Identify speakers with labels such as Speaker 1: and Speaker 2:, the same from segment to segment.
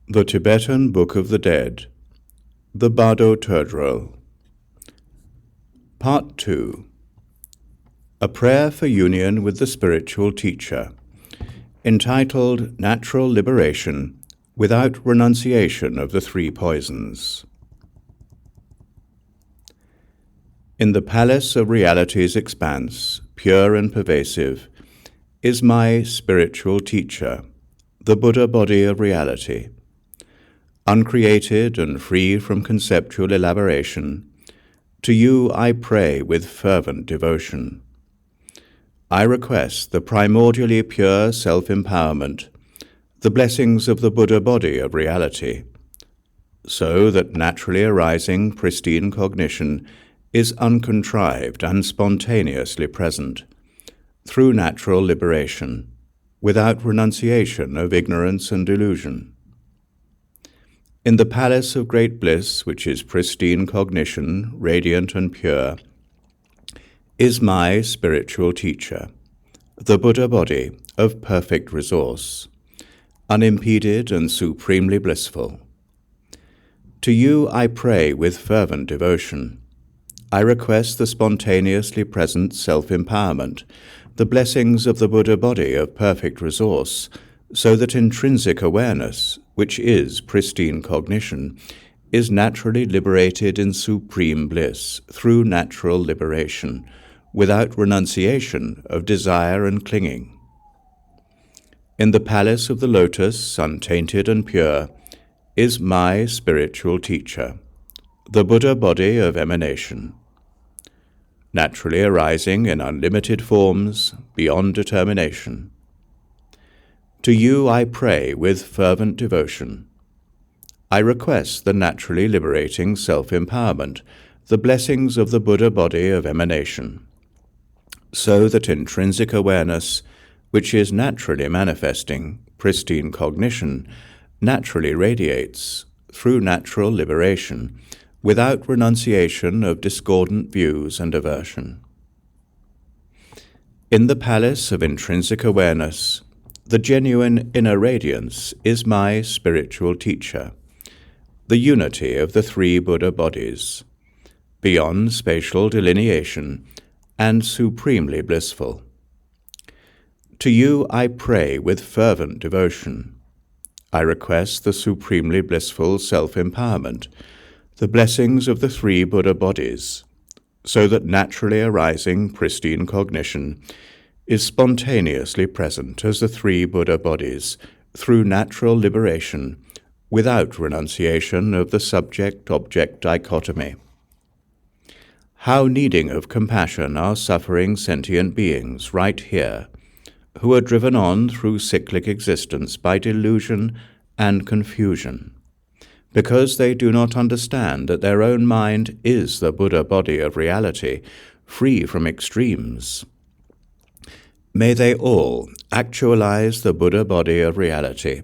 Speaker 1: The Tibetan Book of the Dead, the Bardo Thodol. Part 2. A Prayer for Union with the Spiritual Teacher, entitled Natural Liberation Without Renunciation of the Three Poisons. In the palace of reality's expanse, pure and pervasive, is my spiritual teacher, the Buddha body of reality. Uncreated and free from conceptual elaboration, to you I pray with fervent devotion. I request the primordially pure self-empowerment, the blessings of the Buddha body of reality, so that naturally arising pristine cognition is uncontrived and spontaneously present, through natural liberation, without renunciation of ignorance and delusion. In the palace of great bliss, which is pristine cognition, radiant and pure, is my spiritual teacher, the Buddha body of perfect resource, unimpeded and supremely blissful. To you I pray with fervent devotion. I request the spontaneously present self-empowerment, the blessings of the Buddha body of perfect resource, so that intrinsic awareness, which is pristine cognition, is naturally liberated in supreme bliss through natural liberation, without renunciation of desire and clinging. In the palace of the lotus, untainted and pure, is my spiritual teacher, the Buddha body of emanation, naturally arising in unlimited forms beyond determination. To you I pray with fervent devotion. I request the naturally liberating self-empowerment, the blessings of the Buddha body of emanation, so that intrinsic awareness, which is naturally manifesting pristine cognition, naturally radiates through natural liberation, without renunciation of discordant views and aversion. In the palace of intrinsic awareness, the genuine inner radiance is my spiritual teacher, the unity of the three Buddha bodies, beyond spatial delineation and supremely blissful. To you I pray with fervent devotion. I request the supremely blissful self-empowerment, the blessings of the three Buddha bodies, so that naturally arising pristine cognition is spontaneously present as the three Buddha bodies through natural liberation, without renunciation of the subject-object dichotomy. How needing of compassion are suffering sentient beings right here, who are driven on through cyclic existence by delusion and confusion, because they do not understand that their own mind is the Buddha body of reality, free from extremes. May they all actualize the Buddha body of reality.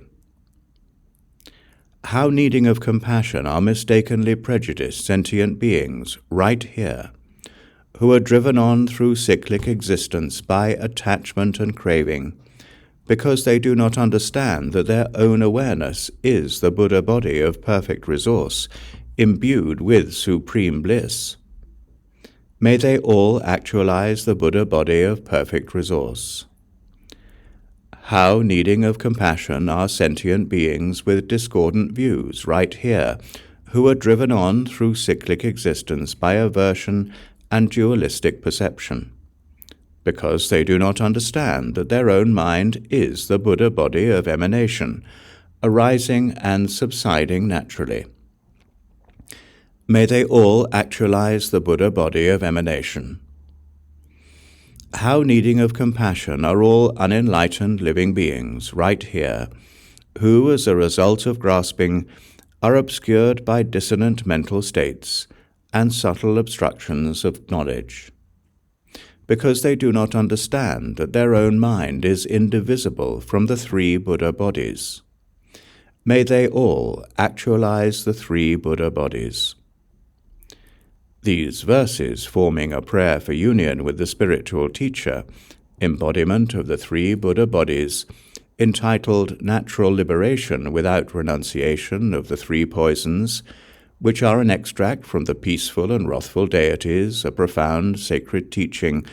Speaker 1: How needing of compassion are mistakenly prejudiced sentient beings right here, who are driven on through cyclic existence by attachment and craving, because they do not understand that their own awareness is the Buddha body of perfect resource, imbued with supreme bliss. May they all actualize the Buddha body of perfect resource. How needing of compassion are sentient beings with discordant views right here, who are driven on through cyclic existence by aversion and dualistic perception, because they do not understand that their own mind is the Buddha body of emanation, arising and subsiding naturally. May they all actualize the Buddha body of emanation. How needing of compassion are all unenlightened living beings right here, who, as a result of grasping, are obscured by dissonant mental states and subtle obstructions of knowledge, because they do not understand that their own mind is indivisible from the three Buddha bodies. May they all actualize the three Buddha bodies. These verses, forming a prayer for union with the spiritual teacher, embodiment of the three Buddha bodies, entitled Natural Liberation Without Renunciation of the Three Poisons, which are an extract from the Peaceful and Wrathful Deities, a profound sacred teaching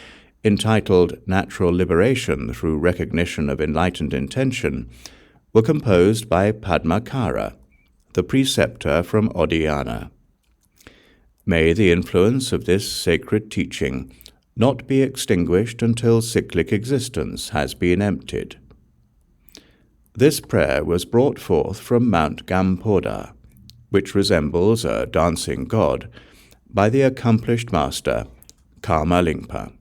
Speaker 1: entitled Natural Liberation Through Recognition of Enlightened Intention, were composed by Padmakara, the preceptor from Audiyana. May the influence of this sacred teaching not be extinguished until cyclic existence has been emptied. This prayer was brought forth from Mount Gampoda, which resembles a dancing god, by the accomplished master Karma Lingpa.